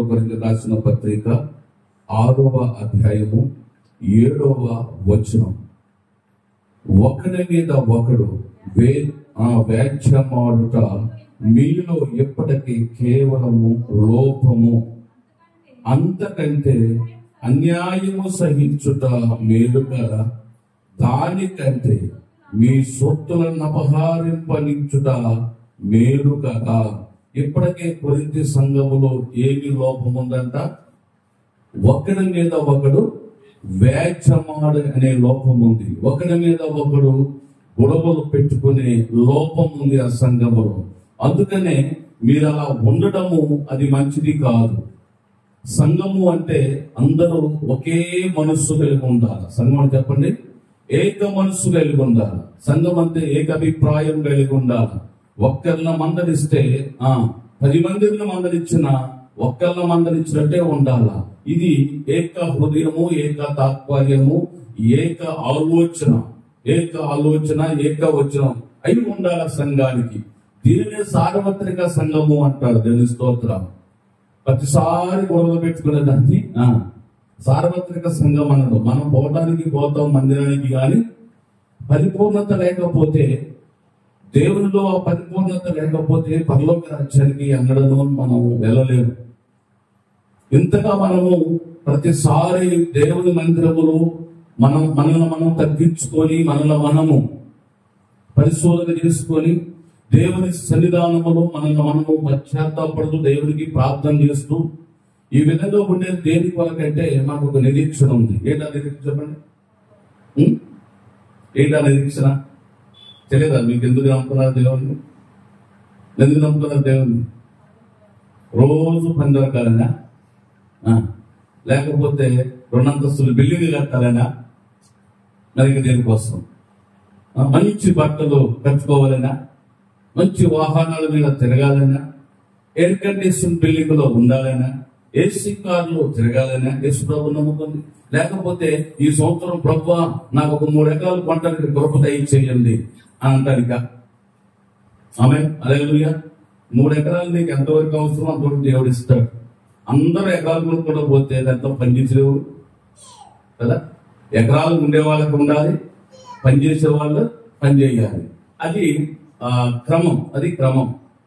కొరింథీయులకు రాసిన పత్రిక 6వ అధ్యాయము 7వ వచనం. ఒకరి మీద ఒకడు వ్యాజ్యమాడుట మీలో ఎప్పటికీ కేవలము లోపము, అంతకంటే అన్యాయము సహించుట మేలు కదా. దానికంటే మీ సొత్తులను అపహరింపనించుట మేలు కదా. ఇప్పటికే కొరింథీ సంఘములో ఏమి లోపం ఉందంట? ఒకరి మీద ఒకడు వ్యాజ్యమాడు అనే లోపం ఉంది. ఒకరి మీద ఒకడు గొడవలు పెట్టుకునే లోపం ఉంది ఆ సంఘములో. అందుకనే మీరు అలా ఉండటము అది మంచిది కాదు. సంఘము అంటే అందరూ ఒకే మనస్సు కలిగి ఉండాలి. సంఘం అని చెప్పండి, ఏక మనస్సు కలిగి ఉండాలి. సంఘం అంటే ఏకాభిప్రాయం కలిగి ఉండాలి. ఒక్కరిని మందలిస్తే 10 మందిని మందలిచ్చిన ఒక్కరిని మందలిచ్చినట్టే ఉండాల. ఇది ఏక హృదయము, ఏక తాత్పర్యము, ఏక ఆలోచన, ఏక వచనం అయి ఉండాల సంఘానికి. దీనినే సార్వత్రిక సంఘము అంటారు. దేవుని స్తోత్రం. ప్రతిసారి గొడవలు పెట్టుకునే దాన్ని సార్వత్రిక సంఘం అన్నది. మనం పోవడానికి పోతాం మందిరానికి, కానీ పరిపూర్ణత లేకపోతే, దేవునిలో ఆ పరిపూర్ణత లేకపోతే పరలోక రాజ్యానికి ఎన్నడనూ మనం వెళ్ళలేము. ఇంతగా మనము ప్రతిసారి దేవుని మందిరములో మనల్ని మనం తగ్గించుకొని, మనము పరిశోధన చేసుకొని, దేవుని సన్నిధానములో మనము పశ్చాత్తాపడుతూ దేవునికి ప్రార్థన చేస్తూ ఈ విధంగా ఉండేది దేని కొరకంటే మాకు ఒక నిరీక్షణ ఉంది. ఏంటా నిరీక్షణ చెప్పండి? ఏంటా నిరీక్షణ తెలియదా మీకు? ఎందుకు నమ్ముకున్నారు దేవుని? ఎందుకు నమ్ముకున్నారు దేవుని? రోజు 10 దొరకాలనా? లేకపోతే 2 అంతస్తులు బిల్డింగ్ కట్టాలనా? మరి దేనికోసం? మంచి బట్టలు కట్టుకోవాలనా? మంచి వాహనాల మీద తిరగాలనా? ఎయిర్ కండిషన్ బిల్డింగ్ లో ఉండాలనా? ఏసీ కార్లు తిరగాలనా? యేసు ప్రభు నమ్ముకుంది. లేకపోతే ఈ సంవత్సరం ప్రభువా నాకు ఒక 3 ఎకరాలు కొంటానికి కృప దయచేయండి అని అంటారు. ఇక ఆమె హల్లెలూయా. 3 ఎకరాలు నీకు ఎంతవరకు అవసరం అంతవరకు దేవుడు ఇస్తాడు. అందరూ ఎకరాలు కొనుక్కోవడం పోతే దాంతో పనిచేసేవు కదా. ఎకరాలు ఉండే వాళ్ళకి ఉండాలి, పనిచేసే వాళ్ళు పని చేయాలి. అది క్రమం.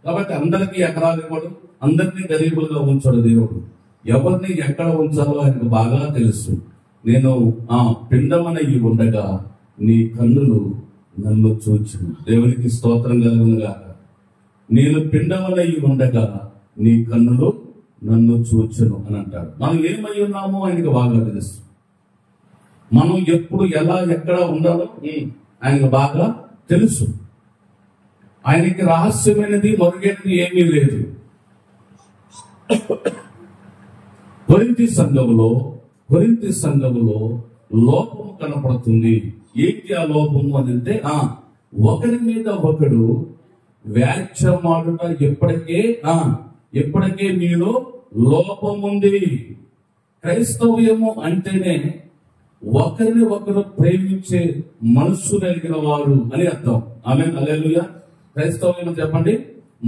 కాబట్టి అందరికీ ఎకరాలు ఇవ్వడం, అందరినీ గరీబులుగా ఉంచాడు దేవుడు. ఎవరిని ఎక్కడ ఉంచాలో ఆయనకు బాగా తెలుసు. నేను పిండమనయ్యి ఉండగా నీ కన్నులు నన్ను చూచును. దేవునికి స్తోత్రం కలుగునుగాక. నేను పిండమనయ్యి ఉండగా నీ కన్నులు నన్ను చూచును అని అంటాడు. మనం ఏమై ఉన్నామో ఆయనకు బాగా తెలుసు. మనం ఎప్పుడు ఎలా ఎక్కడ ఉండాలో ఆయనకు బాగా తెలుసు. ఆయనకి రహస్యమైనది మరుగైనది ఏమీ లేదు. కొరింథీ సంఘములో లోపము కనపడుతుంది. ఏంటి ఆ లోపము అని అంటే, ఒకరి మీద ఒకడు వ్యాజ్యమాడుట ఎప్పటికే మీలో లోపముంది. క్రైస్తవ్యము అంటేనే ఒకరిని ఒకరు ప్రేమించే మనస్సు కలిగిన వారు అని అర్థం. ఆమేన్, హల్లెలూయా. క్రైస్తవ్యం చెప్పండి,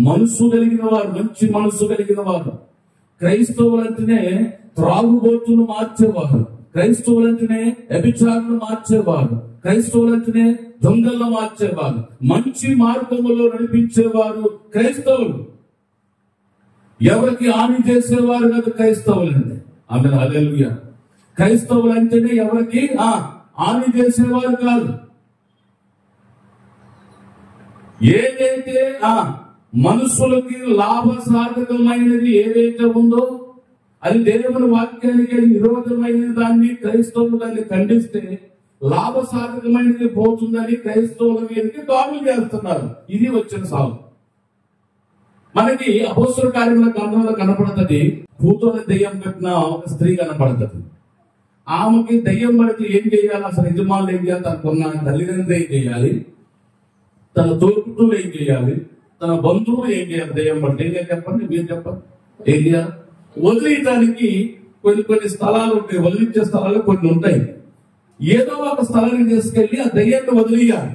మనస్సు కలిగిన వారు, మంచి మనస్సు కలిగిన వారు. క్రైస్తవులంటేనే త్రాగుబోతులు మార్చేవారు, క్రైస్తవులంటేనే వ్యభిచారులు మార్చేవారు, క్రైస్తవులంటేనే దొంగలను మార్చేవారు, మంచి మార్గములో నడిపించేవారు క్రైస్తవులు. ఎవరికి హాని చేసేవారు కాదు క్రైస్తవులంటే. ఆమేన్, హల్లెలూయా. క్రైస్తవులంటేనే ఎవరికి హాని చేసేవారు కాదు. ఏదైతే మనుషులకి లాభసాధకమైనది ఏదైతే ఉందో అది దేవుని వాక్యానికి విరోధమైన దాన్ని క్రైస్తవులు దాన్ని ఖండిస్తే లాభసాధకమైనది పోతుందని క్రైస్తవుల మీదకి దాడులు చేస్తున్నారు. ఇది వచ్చిన సాగు. మనకి అపోస్తల కార్యముల గ్రంథంలో కనపడుతుంది, కూతురు దెయ్యం పెట్టిన ఒక స్త్రీ కనపడుతుంది. ఆమెకి దెయ్యం పడితే ఏం చేయాలి? అసలు యజమానులు ఏం చేయాలి? తనకున్న తల్లిదండ్రులు ఏం చేయాలి? తన తోడులు ఏం చేయాలి? తన బంధువులు ఏం చేయాలి? దెయ్యం పడితే ఏం చేయాలి చెప్పండి, మీరు చెప్పండి. ఏం చేయాలి? వదిలేయటానికి కొన్ని స్థలాలు ఉంటాయి, వదిలించే స్థలాలు కొన్ని ఉంటాయి. ఏదో ఒక స్థలానికి తీసుకెళ్లి ఆ దెయ్యాన్ని వదిలేయాలి.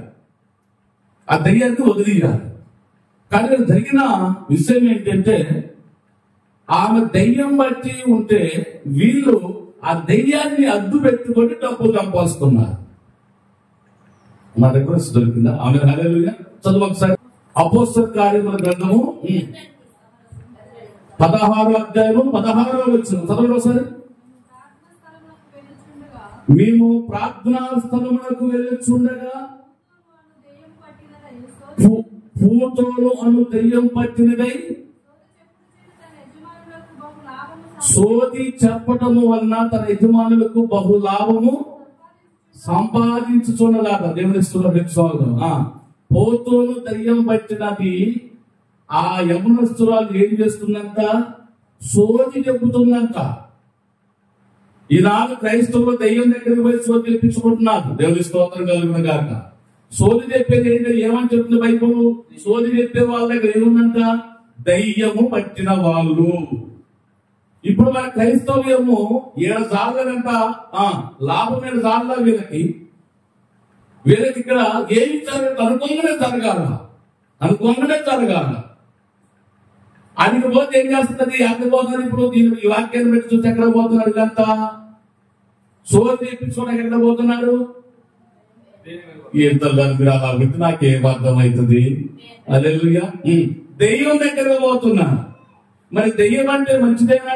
కానీ జరిగిన విషయం ఏంటంటే ఆమె దెయ్యం బట్టి ఉంటే వీళ్ళు ఆ దెయ్యాన్ని అడ్డు పెట్టుకొని డబ్బులు సంపాదిస్తున్నారు. మా దగ్గర దొరికిందా? ఆమె హల్లెలూయా. చదువు ఒకసారి అపోస్తల కార్యముల గ్రంథము 16వ అధ్యాయము 16వ వచనం చదవండి ఒకసారి. మేము ప్రార్థనా స్థలములకు వెళ్ళుచుండగా పూతోలు అను దెయ్యం పట్టినదై సోది చెప్పటము వలన తన యజమానులకు బహు లాభము సంపాదించుచున్నలాగా. దేవుని స్తుతిస్తున్నాం. పోతోలు దెయ్యం పట్టినది ఆ యవనస్తురాలు ఏం చేస్తుందంట? సోది చెబుతుందంట. ఈనాడు క్రైస్తవులు దెయ్యం దగ్గరికి పోయి సోది చెప్పించుకుంటున్నారు. దేవుని స్తోత్రం కలుగును గాక. సోది చెప్పేది ఏంటంటే ఏమని చెప్తుంది బైబుల్? సోది చెప్పే వాళ్ళ దగ్గర ఏముందంట? దయ్యము పట్టిన వాళ్ళు. ఇప్పుడు మన క్రైస్తవ్యము 7 సార్లంట లాభం 7 సార్ల వీళ్ళకి ఇక్కడ ఏమి జరగదు, అనుకోగానే జరగాల. అడిగి పోతే ఏం చేస్తుంది? ఎక్కడికి పోతున్నారు? ఇప్పుడు ఈ వాక్యాన్ని పెట్టి చూస్తే ఎక్కడ పోతున్నాడు? ఇదంతా సోది చెప్పించుకోవడం ఎక్కడ పోతున్నాడు? ఎంత నాకేం అర్థమవుతుంది? హల్లెలూయా. దెయ్యం దగ్గరకు పోతున్నా. మరి దెయ్యం అంటే మంచిదేనా?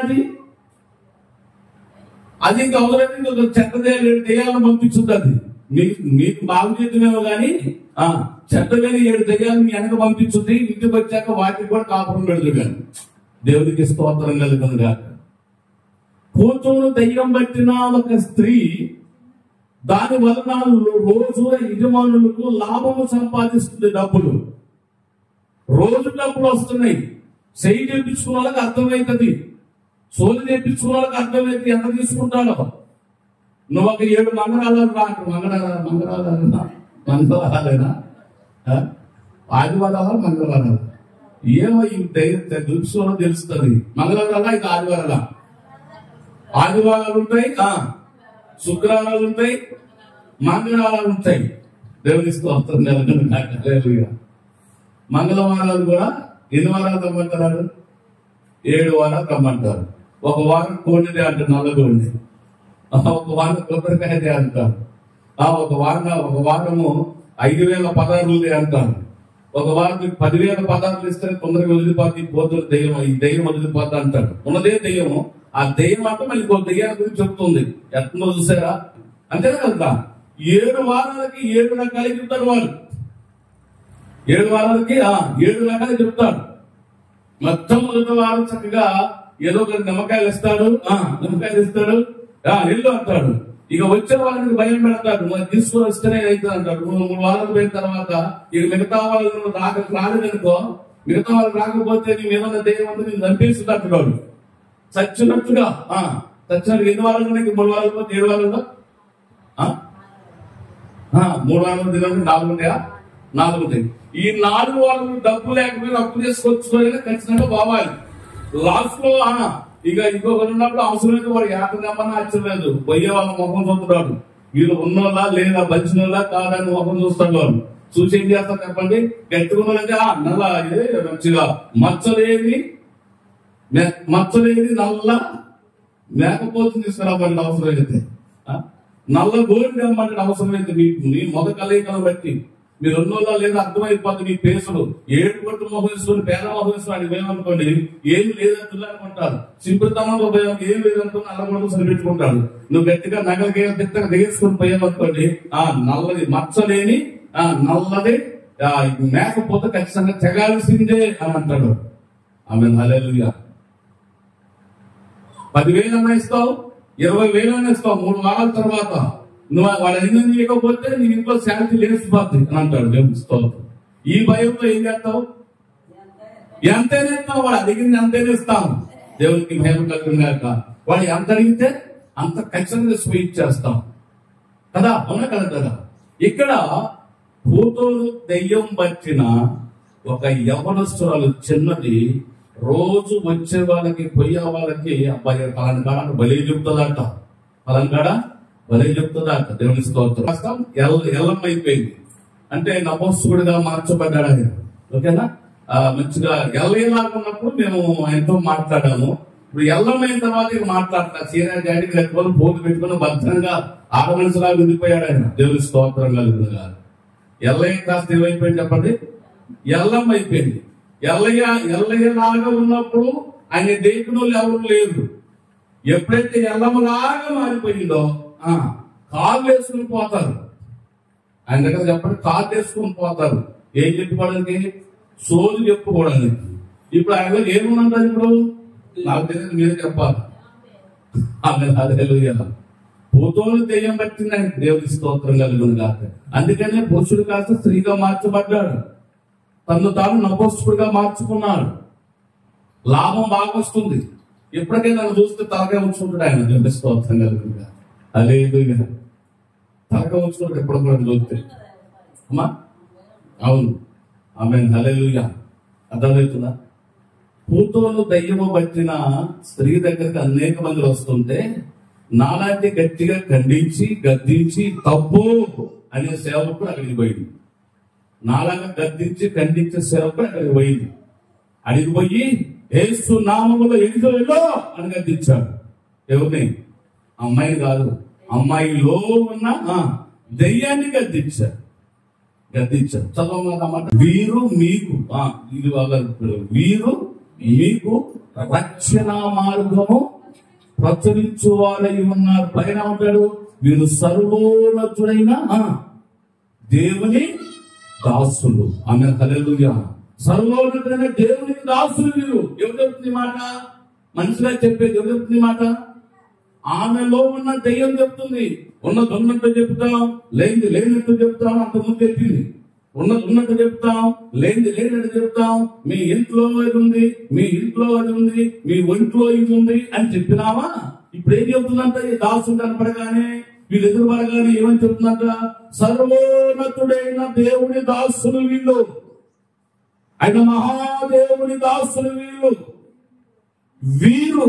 అది ఇంకా అవసరం. చెత్త దెయ్యాలను పంపించుంది. మీకు బాగు చేద్దామేమో కానీ చెత్తగాని 7 దెయ్యాలు మీ వెనక పంపించుంది. ఇంటికి వచ్చాక వాటికి కూడా కాపురం పెడదు. కానీ దేవునికి స్తోత్రం కలుగును గాక. కూతురు దెయ్యం పట్టిన ఒక స్త్రీ దాని వలన రోజు యజమానులకు లాభము సంపాదిస్తుంది. రోజు డబ్బులు వస్తున్నాయి. సెయ్యి చేయించుకున్న వాళ్ళకి అర్థమవుతుంది, సోది చేయించుకున్న వాళ్ళకి అర్థమవుతుంది ఎంత తీసుకుంటాడో. నువ్వు ఒక 7 మంగళాలు రా. మంగళవారాలేనా? ఆదివారాలు మంగళవారాలు ఏమో దృష్టిలో తెలుస్తుంది. మంగళవారాలా ఇక ఆదివారాలా? ఆదివారాలు ఉంటాయి, శుక్రవారాలు ఉంటాయి, మంగళవారాలు ఉంటాయి. దేవుని స్తోత్రం కలుగును గాక. హల్లెలూయా. మంగళవారాలు కూడా ఎన్ని వారాలు రమ్మంటారు? 7 వారాలు రమ్మంటారు. ఒక వారం కోడిదే అంటారు, నల్ల కోడిని. ఒక వారం కొబ్బరికాయదే అంటారు. ఒక వారము 5,000 పదార్థాలు అంటారు. ఒక వారం 10,000 పదార్థాలు ఇస్తే తొందరగా వదిలిపోతే పోతున్న దెయ్యం, ఈ దెయ్యం వదిలిపోతా అంటాడు. ఉన్నదే దెయ్యము. ఆ దెయ్యం అంటే మళ్ళీ దెయ్యాల గురించి చెప్తుంది. ఎంతో చూసారా? అంతేనా కదా? 7 వారాలకి 7 రకాలు చెప్తారు వాళ్ళు. 7 వారాలకి 7 రకాలు చెప్తాడు. మొత్తం మొదటి వారం చక్కగా ఏదో ఒక నిమ్మకాయలు ఇస్తాడు, ఇల్లు అంటాడు. ఇక వచ్చిన వాళ్ళకి భయం పెడతాడు. మరి తీసుకొని వస్తేనే అవుతుంది అంటాడు. 3 వారాలు పోయిన తర్వాత ఇక మిగతా వాళ్ళు రాలేదనుకో, మిగతా వాళ్ళు రాకపోతే నీ మీద దెయ్యం అంతా నేను చంపేస్తుంది అంటున్నాడు. చచ్చినట్టుగా ఎన్ని వారాలు? 3 వారాలు పోతే 7 వారాలు 3 వారాలు తినడానికి 4 ఉంటాయా? 4 ఉంటాయి. ఈ 4 వారాలు డబ్బు లేకపోయినా అప్పు చేసుకొచ్చుకోవాలి, ఖచ్చితంగా పోవాలి. లాస్ట్ లో ఇక ఇంకొకరు ఉన్నప్పుడు అవసరమైతే వాడు ఏకమన్నా ఆశ్చర్యలేదు. పోయే వాళ్ళ ముఖం చూస్తున్నాడు. వీళ్ళు ఉన్నోళ్ళా లేదా, బలిసినోళ్ళా కాదని ముఖం చూస్తాడు. వాడు చూసి ఏం చేస్తారు చెప్పండి? గట్టిగున్నదంటే నల్ల మంచిగా మచ్చలేని నల్ల మేకపోతుంది తీసుకురాబడి అవసరమైతే, నల్ల గోల్డ్ రమ్మంటే అవసరమైతే మీ మొద కలయికను బట్టి మీరు ఉన్నోళ్ళ లేదా అర్థమైపోతుంది. మీ పేసులు 7 కొట్టు మొహం వేసుకొని పేద మొహం వేసుకొని అని భయమనుకోండి, ఏమి లేదంటున్నా అనుకుంటారు. సింపుల్తనంలో భయం ఏం లేదనుకుని అల్లగొడుకు సరిపెట్టుకుంటాడు. నువ్వు గట్టిగా నగలకి తిత్తగా దిగేసుకుని పోయామనుకోండి, నల్లది మచ్చలేని నల్లది మేకపోతే ఖచ్చితంగా తెగాల్సిందే అని అంటాడు. ఆమేన్. హల్లెలూయా. 10,000 ఇస్తావు, 20,000 ఇస్తావు. 3 వారాల తర్వాత నువ్వు వాడు అడిగిన ఇవ్వకపోతే నీ ఇంట్లో శాంతి లేచిపోతుంది అని అంటాడు. దేవుని స్తోత్రం. ఈ భయంతో ఏం చేస్తావు? ఎంతైనా ఇస్తావు. వాడు అడిగింది అంతైనా ఇస్తాము. దేవునికి భయం కలిగినాక వాడు ఎంత అడిగితే అంత ఖచ్చితంగా స్వీట్ చేస్తాం కదా. అవునా కదా? ఇక్కడ పూతోలు దెయ్యం పట్టిన ఒక యవనస్తురాలు చిన్నది రోజు వచ్చే వాళ్ళకి పోయే వాళ్ళకి అబ్బాయి పలానా బలి చెప్తుందట, బలి చెప్తుందట. దేవుని స్తోత్రం. ఎల్లమైపోయింది అంటే నమోస్తుడిగా మార్చబడ్డాడు ఆయన. ఓకేనా? మంచిగా ఎల్లయ్యలాగా ఉన్నప్పుడు మేము ఆయనతో మాట్లాడాము. ఇప్పుడు ఎల్లమైన తర్వాత ఇక మాట్లాడతారు. సీనియర్ డాడీకి లేకపోతే పోటీ పెట్టుకుని భద్రంగా ఆడ మనిషిలాగా ఉండిపోయాడు ఆయన. దేవుని స్తోత్రం కలుగునుగా. ఎల్లయ్య కాస్త ఏమైపోయింది చెప్పండి? ఎల్లమ్మ అయిపోయింది. ఎల్లయ్యలాగా ఉన్నప్పుడు ఆయన దేకులు ఎవరు లేరు. ఎప్పుడైతే ఎల్లమ్మలాగా మారిపోయిందో కాళ్ళు వేసుకుని పోతారు. ఆయన దగ్గర చెప్పండి, కాళ్ళు వేసుకుని పోతారు. ఏం చెప్పుకోవడానికి? సోలు చెప్పుకోవడానికి. ఇప్పుడు ఆయన ఏముందంటారు? ఇప్పుడు నాకు తెలియదు, మీరే చెప్పాలి. హల్లెలూయా. పూతోలు దెయ్యం పట్టింది ఆయన. దేవుని స్తోత్రం కలుగును గాక. అందుకనే పురుషుడు కాస్త స్త్రీగా మార్చబడ్డాడు. తను తాను నపుంసకుడిగా మార్చుకున్నాడు. లాభం బాగా వస్తుంది. ఎప్పటికైనా నన్ను చూస్తే తలగా ఉంచుకుంటాడు ఆయన. దేవుని స్తోత్రం కలుగును గాక. హల్లెలూయా. తలగా ఉంచుకుంటాడు ఎప్పుడు కూడా చూస్తే. అమ్మా అవును, ఆమేన్. హల్లెలూయా. అర్థమవుతుందా? పూతోలు దయ్యము పట్టిన స్త్రీ దగ్గరికి అనేక మంది వస్తుంటే నాలాంటి గట్టిగా ఖండించి గద్దించి తప్పు అనే సేవకుడు అక్కడికి పోయింది. నాలాగా గద్దించి ఖండించే సేవకుడు అక్కడికి పోయింది. అడిగి పోయి యేసు నామములో ఎదుగులో అని గద్దించాడు. ఎవరిని? అమ్మాయిని కాదు, అమ్మాయిలో ఉన్న దయ్యాన్ని గద్దించాడు. చదవమాట. వీరు మీకు రక్షణ మార్గము ప్రచురించు వారై ఉన్నారు. పైన ఉంటాడు, వీరు సర్వోన్నతుడైన దేవుని దాసులు. ఆమె హల్లెలూయా. సర్వోన్నతుడైన దేవుని దాసులు వీరు. ఎవరు చెప్తుంది మాట? మనిషిగా చెప్పేది ఎవరు చెప్తుంది మాట? ఆమెలో ఉన్న దయ్యం చెప్తుంది. ఉన్నది ఉన్నట్టు చెప్తాం, లేనిది లేనట్టు చెప్తాం. అంతకుముందు చెప్పింది. ఉన్నది ఉన్నట్టు చెప్తాం, లేనిది లేనట్టు చెప్తాం. మీ ఇంట్లో అది ఉంది, మీ ఇంట్లో అది ఉంది, మీ ఒంట్లో ఇది ఉంది అని చెప్పినావా? ఇప్పుడు ఏం చెప్తుందంట? ఈ దాసుడు కనపడగానే, వీళ్ళు ఎదురుపడగానే ఏమని చెప్తుందంట? సర్వోన్నతుడైన దేవుని దాసులు వీళ్ళు, ఆయన మహాదేవుని దాసులు వీళ్ళు. వీరు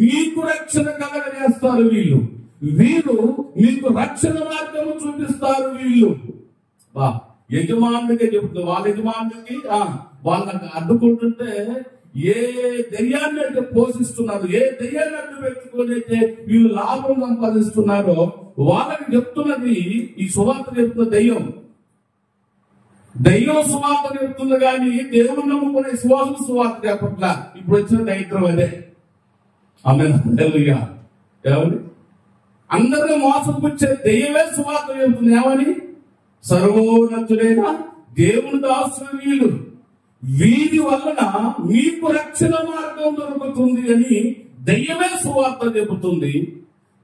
మీకు రక్షణ కలగజేస్తారు. వీరు మీకు రక్షణ మార్గము చూపిస్తారు. యజమానుడికే చెప్తుంది. వాళ్ళ యజమానుడికి వాళ్ళకి అడ్డుకుంటుంటే ఏ దెయ్యాన్ని అయితే పోషిస్తున్నారు, ఏ దెయ్యాన్ని అడ్డు పెట్టుకుని అయితే వీళ్ళు లాభం సంపాదిస్తున్నారో వాళ్ళకి చెప్తున్నది ఈ సువార్త చెప్తున్న దయ్యం సువార్త చెప్తుంది. కానీ దేవుని నమ్ముకునే సువార్త చెప్పట్లా. ఇప్పుడు వచ్చిన దైత్రం అదే. ఆమేన్. హల్లెలూయా. ఏమని? అందరినీ మోసపుచ్చే దెయ్యమే సువార్త చెప్తుంది. ఏమని? సర్వోన్నతుడైన దేవుని దాసులు వీళ్ళు, వీరి వలన మీకు రక్షణ మార్గం దొరుకుతుంది అని దెయ్యమే సువార్త చెబుతుంది.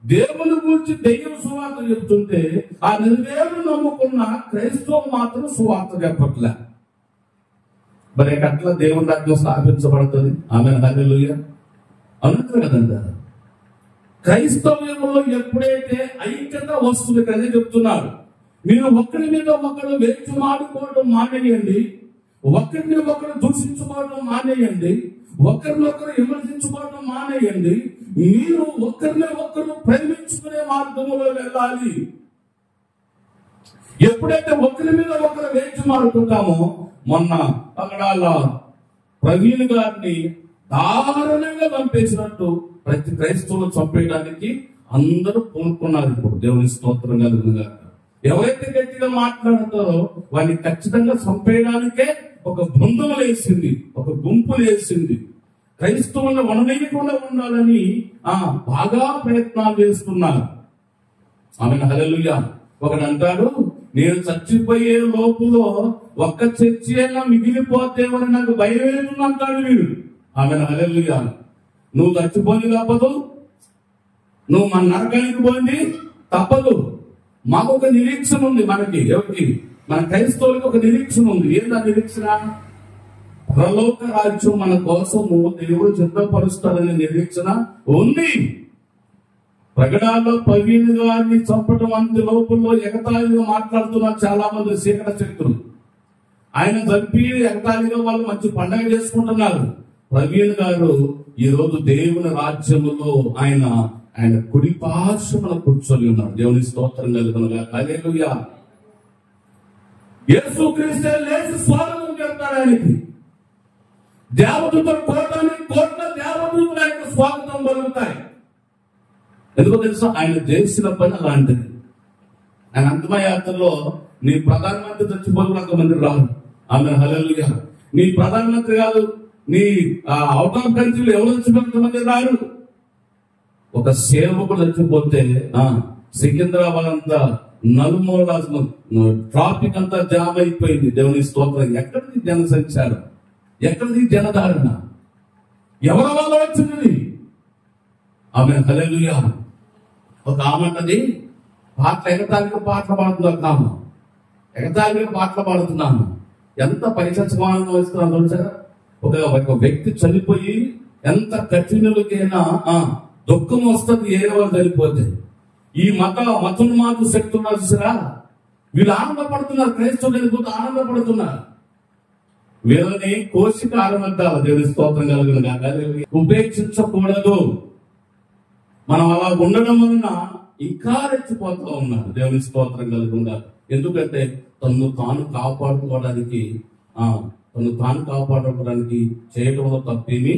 దేవుని గురించి దెయ్యం సువార్త చెబుతుంటే ఆ నిర్దేవుని నమ్ముకున్న క్రైస్తవం మాత్రం సువార్త చెప్పట్లే. మరి అట్లా దేవుని రాజ్యం స్థాపించబడుతుంది. ఆమేన్. హల్లెలూయా. అనంతరం కదండి క్రైస్తవ్యంలో ఎప్పుడైతే ఐక్యత వస్తుంది కదే చెప్తున్నారు. మీరు ఒకరి మీద ఒకరు వేచుమాడుకోవడం మానేయండి, ఒకరిని ఒకరు దూషించుకోవడం మానేయండి, ఒకరినొకరు విమర్శించుకోవడం మానేయండి. మీరు ఒకరిని ఒకరు ప్రేమించుకునే మార్గంలో వెళ్ళాలి. ఎప్పుడైతే ఒకరి మీద ఒకరు వేచుమాడుకుంటామో, మొన్న పగడాల ప్రవీణ్ గారిని దారుణంగా చంపేసినట్టు ప్రతి క్రైస్తవులను చంపేయడానికి అందరూ పూనుకున్నారు. ఇప్పుడు దేవుని స్తోత్రం కలుగునుగా. ఎవరైతే గట్టిగా మాట్లాడతారో వారిని ఖచ్చితంగా చంపేయడానికే ఒక బృందం లేసింది, ఒక గుంపు లేసింది. క్రైస్తవులను వననీయకుండా ఉండాలని బాగా ప్రయత్నాలు చేస్తున్నారు. ఆమె హల్లెలూయా. ఒకడు అంటాడు, నేను చచ్చిపోయే లోపులో ఒక్క చర్చి అయినా మిగిలిపోతేమని నాకు భయం వేస్తుందంటాడు వీడు. ఆమె హల్లెలూయా. నువ్వు చచ్చిపోయింది తప్పదు, నువ్వు మన నరకానికి పోయింది తప్పదు. మాకు ఒక నిరీక్షణ ఉంది. మనకి ఎవరికి? మన క్రైస్తవులకి ఒక నిరీక్షణ ఉంది. ఏంటా నిరీక్షణ? పరలోక రాజ్యం మన కోసము దేవుడు సిద్ధపరుస్తాడనే నిరీక్షణ ఉంది. ప్రకటనలో ప్రవీణ్ గారిని చంపడం అంత లోపల ఎగతాళిగా మాట్లాడుతున్నారు చాలా మంది చీకటి శక్తులు. ఆయన చంపి ఎగతాళిగా వాళ్ళు మంచి పండగ చేసుకుంటున్నారు. ప్రవీణ్ గారు ఈ రోజు దేవుని రాజ్యములో ఆయన కుడి పార్శ్వమున కూర్చొని ఉన్నాడు. దేవుని స్తోత్రం కలుగునుగా. హల్లెలూయా. యేసుక్రీస్తే లేచి స్వాగతం చెప్తాడు ఆయనకి. దేవదూతలు కోట్ల దేవదూతల యొక్క స్వాగతం పలుకుతాయి. ఎందుకో తెలుసా? ఆయన చేసిన పని అలాంటిది. ఆయన అంతిమయాత్రలో నీ ప్రధానమంత్రి చచ్చిపోతున్న అంతమంది రారు. ఆమె హల్లెలూయా. నీ ప్రధానమంత్రి కాదు, నీ అవుట్ ఆఫ్ కంట్రీలో ఎవరు చచ్చిపోయినంతమంది రారు. ఒక సేవకుడు చచ్చిపోతే సికింద్రాబాద్ అంతా నలుమూల ట్రాఫిక్ అంతా జామ్ అయిపోయింది. దేవుని స్తోత్రం. ఎక్కడిది జనసంచారం? ఎక్కడిది జనధారణ? ఎవరి వల్ల వచ్చింది? ఆమె హల్లెలూయా. ఒక ఆమంటది ఎగతాళిగా పాటలు పాడుతుంది. ఒక ఆమె ఎగతాళిగా పాటలు పాడుతున్నాను. ఎంత పరిచమానం వస్తున్నాను చూసారా? ఒక వ్యక్తి చనిపోయి ఎంత కఠినులకైనా దుఃఖం వస్తుంది ఏ వాళ్ళు చనిపోతే. ఈ మతోన్మాద శక్తులు చూసారా? వీళ్ళు ఆనందపడుతున్నారు. క్రైస్తవులు చనిపోతే ఆనందపడుతున్నారు. వీళ్ళని కోశికారం అంటారు. దేవుని స్తోత్రం కలుగును. ఉపేక్షించకూడదు. మనం అలా ఉండడం వలన ఇంకా రెచ్చిపోతూ ఉన్నారు. దేవుని స్తోత్రం కలుగును. ఎందుకంటే తను తాను కాపాడుకోవడానికి చేయడంలో తప్పేమీ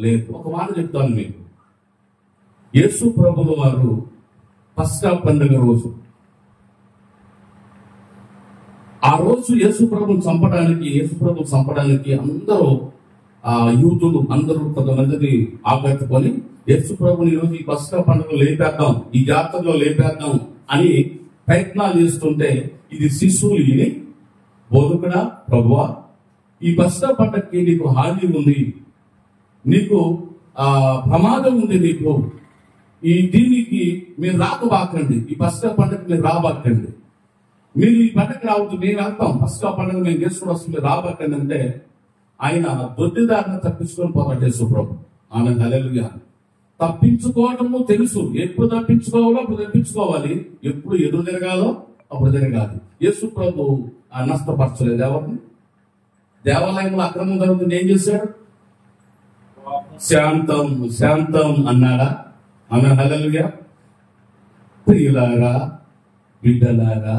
లేదు. ఒక మాట చెప్తాను మీకు. యేసు ప్రభుల వారు పస్కా పండుగ రోజు, ఆ రోజు యేసు ప్రభుని చంపడానికి అందరూ యూతులు అందరూ కొంతమందిని ఆకట్టుకొని యేసు ప్రభుని ఈరోజు ఈ పస్కా పండుగ లేపేద్దాం, ఈ జాతరలో లేపేద్దాం అని ప్రయత్నాలు చేస్తుంటే, ఇది శిశువులు ఇని బోధకుడా, ప్రభువా, ఈ పస్కా పండుగకి నీకు హాని ఉంది, నీకు ప్రమాదం ఉంది, నీకు దీనికి మీరు రాకబాకండి, ఈ పస్కా పండుగకి మీరు రాబాకండి, మీరు ఈ పండుగ రావద్దు, మేము వెళ్తాం, పస్కా పండుగ మేము చేసుకుని వస్తాం, మీరు రాబాకండి అంటే ఆయన దొడ్డిదారిని తప్పించుకొని పోతాడు యేసు ప్రభు. ఆమె హల్లెలూయా. తప్పించుకోవటము తెలుసు. ఎప్పుడు తప్పించుకోవాలో అప్పుడు తప్పించుకోవాలి, ఎప్పుడు ఎదురు తిరగాలో అప్పుడు తిరగాలి. యేసు ప్రభు నష్టపరచలేదు ఎవరిని. దేవాలయంలో అక్రమం జరుగుతుంది, ఏం చేశాడు? శాంతం శాంతం అన్నాడా? ఆమె హల్లెలూయా. ప్రియులారా, బిడ్డలారా,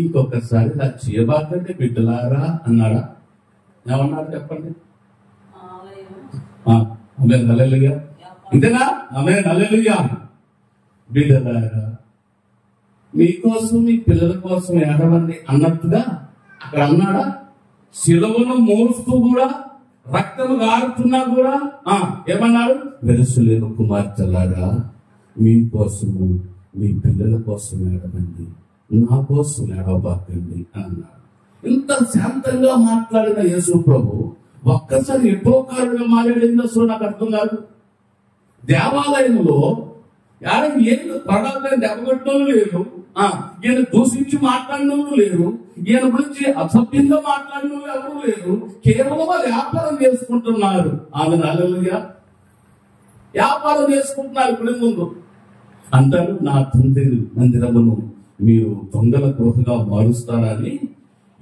ఇంకొకసారి ఇలా చేయబాకండి బిడ్డలారా అన్నాడా? ఏమన్నాడు చెప్పండి? ఆమె హల్లెలూయా. ఇంతేనా? ఆమె హల్లెలూయా. బిడ్డలారా, మీకోసం మీ పిల్లల కోసం ఏడవండి అన్నట్టుగా అక్కడ అన్నాడా? శిలువను మోస్తూ కూడా, రక్తము గారుతున్నా కూడా ఏమన్నాడు? వెలుసులేని కుమార్తెలారా, మీకోసము మీ పిల్లల కోసం ఏడవండి, నా కోసం ఏడవబాకండి అన్నాడు. ఇంత శాంతంగా మాట్లాడిన యేసు ప్రభు ఒక్కసారి ఎటోకారుగా మాట్లాడింది అసలు నాకు అర్థం కాదు. దేవాలయంలో ఏం పడాలని దెబ్బగొట్టడం లేరు, ఈయన దూషించి మాట్లాడిన లేరు, ఈయన గురించి అసభ్యంగా మాట్లాడిన ఎవరు లేరు. కేవలం వ్యాపారం చేసుకుంటున్నారు. ఆమె హల్లెలూయా. వ్యాపారం చేసుకుంటున్నారు గుడి ముందు. అంటారు, నా తండ్రి మందిరమును మీరు దొంగల గృహగా మారుస్తారని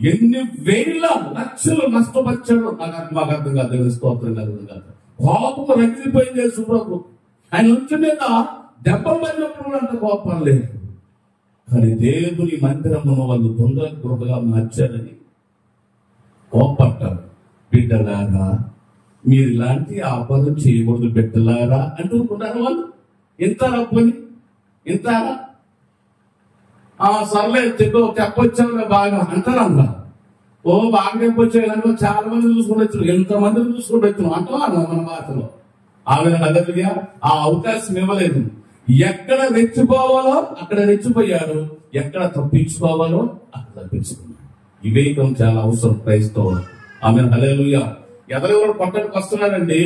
ఎన్ని వేల లక్షలు నష్టపరిచాడు. మాకు అర్థం కాదు. దేవుని స్తోత్రం కలుగును గాక. కోపం రగిలిపోయింది యేసు ప్రభు. ఆయన నుంచి మీద దెబ్బ పడినప్పుడు అంత కోపం లేదు. కానీ దేవుని మందిరమును వాళ్ళు దొంగల గృహగా మార్చారని కోపడ్డారు. బిడ్డలారా, మీరు ఇలాంటి ఆపదం చేయకూడదు బిడ్డలారా అంటున్నారు వాళ్ళు. ఇంతారా పని? ఇంతారా? సర్లే చెప్పొచ్చావు బాగా అంటారా? బాగా చెప్పొచ్చావు. చాలా మంది చూసుకుంటూ ఎంతమందిని చూసుకుంటూ అంటున్నారు మన భాషలో. ఆమె హల్లెలూయా. ఆ అవకాశం ఇవ్వలేదు. ఎక్కడ రెచ్చిపోవాలో అక్కడ రెచ్చిపోయారు, ఎక్కడ తప్పించుకోవాలో అక్కడ తప్పించుకున్నారు. వివేకం చాలా అవసరం క్రైస్తవులు. ఆమె హల్లెలూయా. ఎవరెవరు కొట్టడానికి వస్తున్నారండి?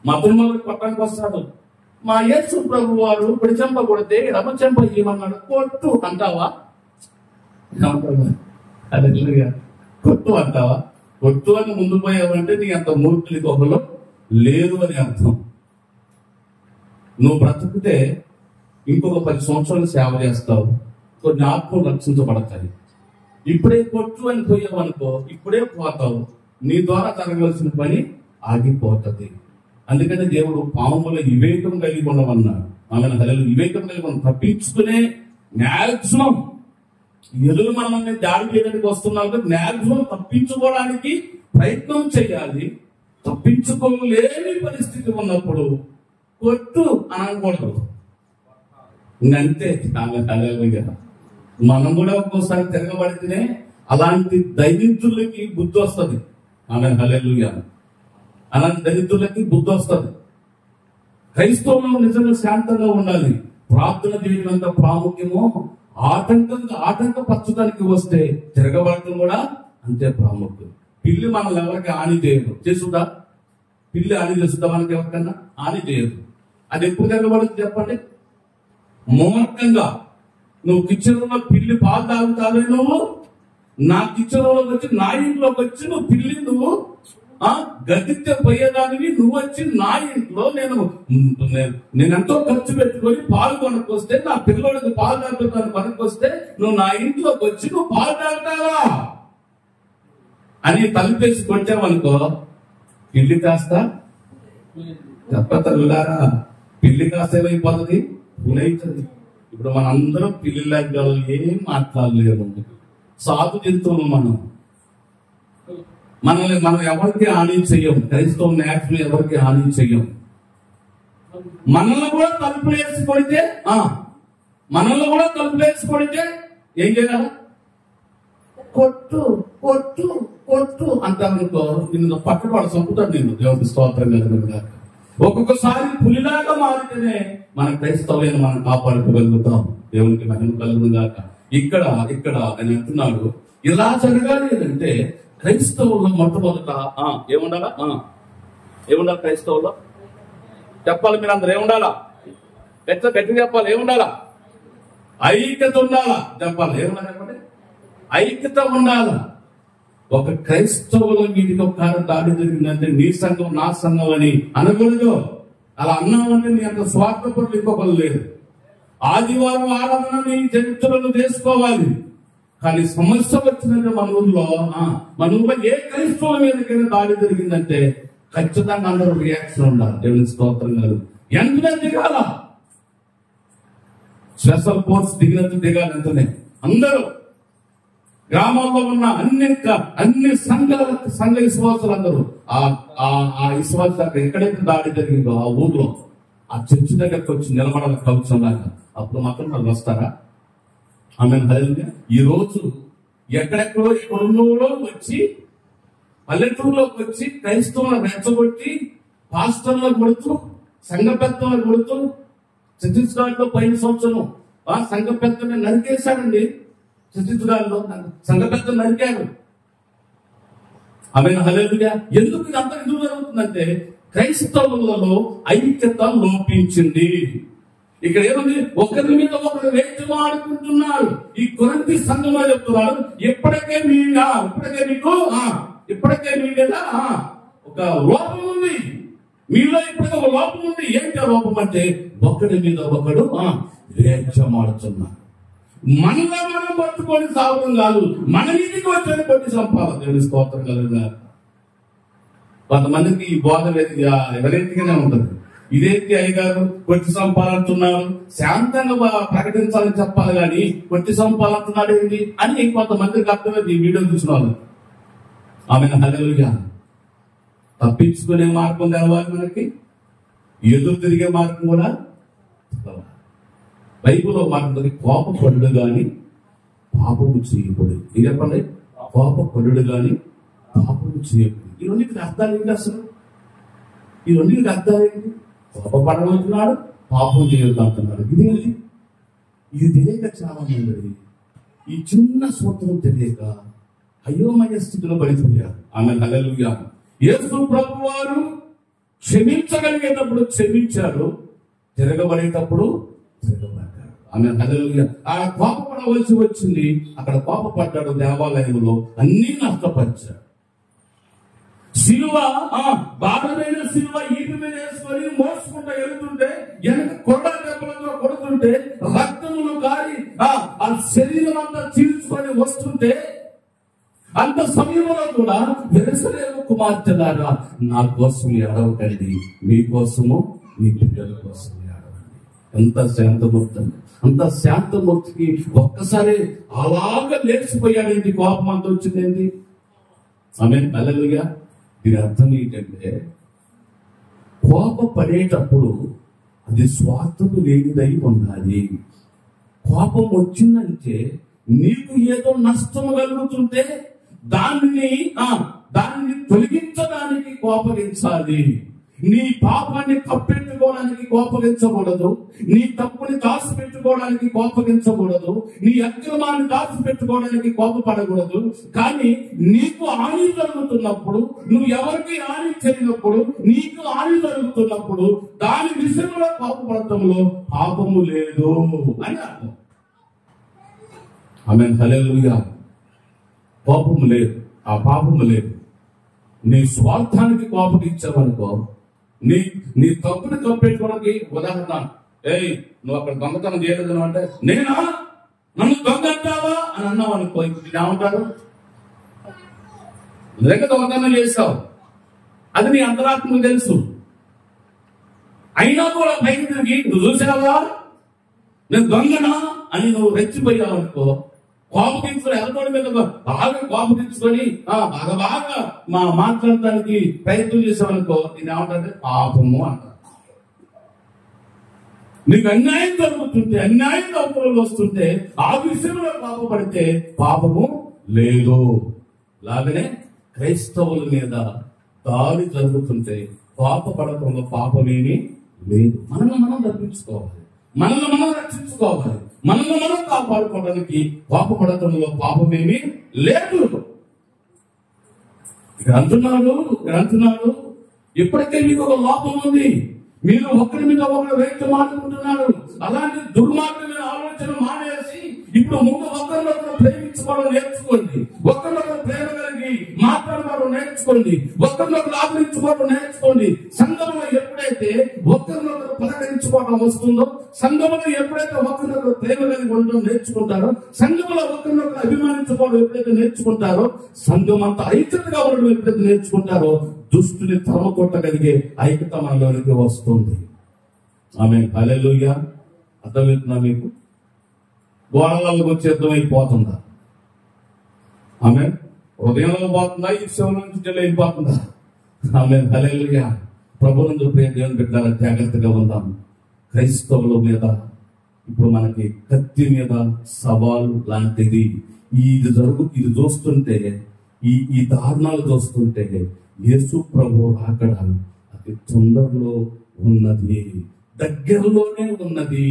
మతులు కొట్టడానికి వస్తాడు. మా యేసు ప్రభు వారు ఇప్పుడు చెంప కొడితే రమచెంప ఇవ్వమన్నాడు, కొట్టు అంటావా? హల్లెలూయా. కొట్టు అంటావా? కొట్టు అని ముందు పోయావంటే నీ అంత మూర్ఖులకి ఒకరు లేదు అని అర్థం. నువ్వు బ్రతుకుతే ఇంకొక 10 సంవత్సరాలు సేవ చేస్తావు, కొన్ని ఆత్మలు రక్షించబడతాయి. ఇప్పుడే కొట్టు అని పోయావనుకో, ఇప్పుడే పోతావు, నీ ద్వారా జరగవలసిన పని ఆగిపోతుంది. అందుకని దేవుడు పాముల వివేకం కలిగి ఉండమన్నాడు. ఆమె హల్లెలూయా. వివేకం కలిగి మనం తప్పించుకునే మ్యాక్సిమం ఎదురు మనల్ని దాడి చేయడానికి వస్తున్నాం, మ్యాక్సిమం తప్పించుకోవడానికి ప్రయత్నం చేయాలి. తప్పించుకోలేని పరిస్థితి ఉన్నప్పుడు కొట్టు అనకూడదు. ఇంకంతే. మనం కూడా ఒక్కోసారి తిరగబడితేనే అలాంటి దైవికులకి బుద్ధి వస్తుంది. ఆమె హల్లెలూయా. అలాంటి దరిద్రులకి బుద్ధి వస్తుంది. క్రైస్తవులు నిజంగా శాంతంగా ఉండాలి. ప్రార్థన చేయడం ఎంత ప్రాముఖ్యమో ఆటంకపరచడానికి వస్తే తిరగబడటం కూడా అంతే ప్రాముఖ్యం. పిల్లి మనల్ని ఎవరికి హాని చేయదు. చేసుదా? పిల్లి హాని చేస్తుందా మనకి? ఎవరికన్నా హాని చేయదు. అది ఎప్పుడు తిరగబడుతుంది చెప్పండి? మూర్ఖంగా. నువ్వు కిచెన్లో పిల్లి పాలు తాగుతావే, నువ్వు నా కిచెన్లోకి వచ్చి నా ఇంట్లోకి వచ్చి నువ్వు పిల్లి నువ్వు గదితే పోయేదానివి, నువ్వు వచ్చి నా ఇంట్లో నేను ఎంతో ఖర్చు పెట్టుకొని పాలు కొనుక్కొస్తే, నా పిల్లలకి పాలు తాగుతాను కొనుక్కొస్తే, నువ్వు నా ఇంట్లోకి వచ్చి నువ్వు పాలు తాగుతావా అని తలుపేసి కొట్టావనుకో, పిల్లి కాస్త తప్పతల్లారా, పిల్లి కాస్త ఏమైపోతుంది? పులైతుంది. ఇప్పుడు మనందరం పిల్లిలాగా ఏం మాట్లాడలేము. సాధు జంతువులు మనం ఎవరికి హాని చెయ్యం. క్రైస్తవ నేతలు ఎవరికి హాని చెయ్యం. మనల్ని కూడా తలుపులేసి కొడితే ఏం చేయాలి? కొట్టు కొట్టు కొట్టు అంటామనుకో, నిన్ను పట్టుబడి చంపుతాడు. నేను దేవుడికి స్తోత్రం కలుగును. ఒక్కొక్కసారి పులిలాగా మారితేనే మన క్రైస్తవులను మనం కాపాడుకోగలుగుతాం. దేవునికి మహిమ కలుగును గాక. ఇక్కడ ఆయన అంటున్నాడు, ఇలా జరగాలి అంటే క్రైస్తవుల్లో మొట్టమొదట ఏముండాలా? క్రైస్తవుల్లో చెప్పాలి. మీరు అందరూ ఏముండాలా? గట్టి చెప్పాలి. ఏముండాలా? ఐక్యత ఉండాలా చెప్పాలి. ఏముండాలి చెప్పండి? ఐక్యత ఉండాలా. ఒక క్రైస్తవులో మీదికి ఒక దాడి జరిగిందంటే నీ సంఘం నా సంఘం అని అనకూడదు. అలా అన్నామంటే నీ అంత స్వార్థపరులు ఇంకొకరు లేదు. ఆదివారం ఆరాధన నీ చరిత్రలను చేసుకోవాలి. కానీ సమస్య వచ్చిందంటే మన ఊర్లో ఏ క్రైస్తవుల మీదకైనా దాడి జరిగిందంటే ఖచ్చితంగా అందరూ రియాక్షన్ ఉండాలి. దేవుని స్తోత్రం కాదు. ఎంతనే దిగాల, స్పెషల్ ఫోర్స్ దిగాలి. ఎంతనే అందరూ గ్రామాల్లో ఉన్న అన్ని సంఘ విశ్వాసాలు అందరూ ఆ విశ్వాసాలు ఎక్కడైతే దాడి జరిగిందో ఆ ఊర్లో ఆ చర్చి దగ్గరకు వచ్చి నిలబడాలి కవచంలాగా. అప్పుడు మాత్రం వాళ్ళు వస్తారా? ఆమె ఈ రోజు ఎక్కడెక్కడో వచ్చి పల్లెటూరులోకి వచ్చి క్రైస్తవులను రెచ్చగొట్టి పాస్టర్లకు కొడుతూ సంఘ పెద్దలకు కొడుతూ ఛత్తీస్గఢ్లో పోయిన సంవత్సరం సంఘ పెద్దని నరికేశాడండి. ఛత్తీస్గఢ్లో సంఘ పెద్దలు నరికారు. ఆమె హల్లెలూయా. ఎందుకు ఇదంతా ఎందుకు జరుగుతుందంటే క్రైస్తవులలో ఐక్యత లోపించింది. ఇక్కడ ఏముంది? ఒకరి మీద ఒకరు వేచమాడుకుంటున్నారు. ఈ కొరింథీ సంఘంలో చెప్తున్నారు, ఇప్పటికే మీ మీద ఒక లోపం ఉంది. మీలో ఇప్పటికే ఒక లోపం ఉంది. ఏంటి ఆ లోపం అంటే ఒకరి మీద ఒకడు వేచమాడుతున్నారు. మనలో మనం పట్టుకొని సాగడం కాదు, మన మీదకి వచ్చేది కొట్టి సంపాదన. దేవుని స్తోత్రం కలుగుతారు. కొంతమందికి ఈ బోధ వెరైటీగానే ఉంటుంది. ఇదేంటి అయ్యగారు కొట్టి సంపాలంటున్నారు, శాంతంగా ప్రకటించాలని చెప్పాలి కానీ కొట్టి సంపాలంటున్నాడు ఏంటి అని కొంతమందికి అర్థమైంది ఈ వీడియో చూసిన వాళ్ళు. ఆమె హల్లెలూయా. తప్పించుకునే మార్గం తెలవాలి మనకి, ఎదురు తిరిగే మార్గం కూడా తెలవాలి. బైబిల్లో మాట్లాడుతుంది, కోపపడుడు గాని పాపము చేయకూడదు. ఏం చెప్పండి? కోపపడుడు గాని పాపము చేయకూడదు. ఈ రెండింటికి అర్థాలు ఏంటి అసలు? ఈ రెండింటికి అర్థాలు ఏంటి? కోపపడమంటున్నాడు, పాపం చేయొద్దు అంటున్నాడు. ఇది తెలియక చాలా మంది ఈ చిన్న సూత్రం తెలియక అయోమయ స్థితిలో పడిపోయారు. ఆమె హల్లెలూయా. యేసు ప్రభువు వారు క్షమించగలిగేటప్పుడు క్షమించారు, తిరగబడేటప్పుడు తిరగబడ్డారు. ఆమె హల్లెలూయా. ఆ కోపపడవలసి వచ్చింది, అక్కడ కోపపడ్డాడు. దేవాలయంలో అన్ని నష్టపరిచాడు. సిలువ భారమైన సిలువ ఈటి మీద వేసుకొని మోసుకుంటూ వెళ్తుంటే వెనక కొండ దెబ్బలతో కొడుతుంటే రక్తములు గారి ఆ శరీరం అంతా చీల్చుకొని వస్తుంటే అంత సమయంలో కూడా యెరూషలేము కుమార్తెలారా నా కోసం ఏడవకండి, మీకోసము మీ పిల్లల కోసం ఏడవండి. ఎంత శాంతమూర్తి, అంత శాంతమూర్తికి ఒక్కసారి అలాగా లేచిపోయాడేంటి? కోపం అంత వచ్చిందేంటి? ఆమేన్ హల్లెలూయా. దీని అర్థం ఏంటంటే, కోపపడేటప్పుడు అది స్వార్థము లేనిదై ఉండాలి. కోపం వచ్చిందంటే నీకు ఏదో నష్టము కలుగుతుంటే దానిని తొలగించడానికి కోపగించాలి. నీ పాపాన్ని కప్పెట్టుకోవడానికి కోపగించకూడదు. నీ తప్పుని దాచిపెట్టుకోవడానికి కోపగించకూడదు. నీ అక్రమాన్ని దాచిపెట్టుకోవడానికి కోపపడకూడదు. కానీ నీకు హాని జరుగుతున్నప్పుడు, నువ్వు ఎవరికి హాని చేయనప్పుడు, నీకు హాని జరుగుతున్నప్పుడు దాని విషయంలో కోపపడటంలో పాపము లేదు అని అర్థం. ఆమేన్, హల్లెలూయా. కోపము లేదు, ఆ పాపము లేదు. నీ స్వార్థానికి కోపగించావనుకో, నీ తప్పుని కప్పెట్టుకోవడానికి ఉదాహరణ, నువ్వు అక్కడ దొంగతనం చేయలేదు అంటే, నేనా నన్ను దొంగ అంటావా అని అన్నావు అనుకో, ఇప్పుడు ఏమంటారు? నిజంగా దొంగతనం చేస్తావు, అది నీ అంతరాత్మకు తెలుసు. అయినా కూడా పైకి తిరిగి నువ్వు చూసావా నేను దొంగనా అని నువ్వు రెచ్చిపోయావు అనుకో, కోపగించుకొని ఎదటోడి మీద బాగా కోపగించుకొని బాగా మాట్లాడటానికి ప్రయత్నం చేసావనుకో, నేను ఏమంటే పాపము అంటారు. నీకు అన్యాయం జరుగుతుంటే, అన్యాయం అవతలలో వస్తుంటే ఆ విషయంలో పాపపడితే పాపము లేదు. లాగనే క్రైస్తవుల మీద దాడి జరుగుతుంటే పాపపడటంలో పాపమేమీ లేదు. మనల్ని మనం రక్షించుకోవాలి, మనల్ని మనం రక్షించుకోవాలి, మనల్ని మనం కాపాడుకోవడానికి పాపపడటంలో పాపమేమీ లేదు. ఇక్కడ అంటున్నాడు ఇప్పటికే మీకు ఒక లోపం ఉంది. మీరు ఒకరి మీద ఒకరు వ్యక్తి మాట్లాడుకుంటున్నారు. అలాంటి దుర్మార్గమైన ఆలోచన మానేసి ఇప్పుడు ముందు ఒకరినొకరు ప్రేమించుకోవడం నేర్చుకోండి. ఒకరినొకరు ప్రేమ కలిగి మాట్లాడడం నేర్చుకోండి. ఒకరినొకరు ఆదరించుకోవడం నేర్చుకోండి. సంఘంలో ఎప్పుడైతే ఒకరినొకరు పలకరించుకోవడం వస్తుందో, సంఘంలో ఎప్పుడైతే ఒకరినొకరు ప్రేమ కలిగి ఉండడం నేర్చుకుంటారో, సంఘంలో ఒకరినొకరు అభిమానించుకోవడం ఎప్పుడైతే నేర్చుకుంటారో, సంఘం అంతా ఐక్యతగా ఉండడం ఎప్పుడైతే నేర్చుకుంటారో, దుష్టుని తరమ కొట్టగలిగే ఐక్యత మనలోనికి వస్తుంది. ఆమేన్, హల్లెలూయా. అర్థమవుతుందా మీకు? గోడలకు వచ్చి అర్థమైపోతుందా? ఆమేన్. హృదయంలో పోతుందా, ఈ శివం నుంచి వెళ్ళిపోతుందా? ఆమేన్, హల్లెలూయా. ప్రభువునందు ప్రియ దేవుని బిడ్డలారా, జాగ్రత్తగా ఉందాం. క్రైస్తవుల మీద ఇప్పుడు మనకి కత్తి మీద సవాలు లాంటిది ఇది చూస్తుంటే, ఈ దారుణాలు చూస్తుంటే యేసు ప్రభు రాకడ అతి తొందరలో ఉన్నది, దగ్గరలోనే ఉన్నది.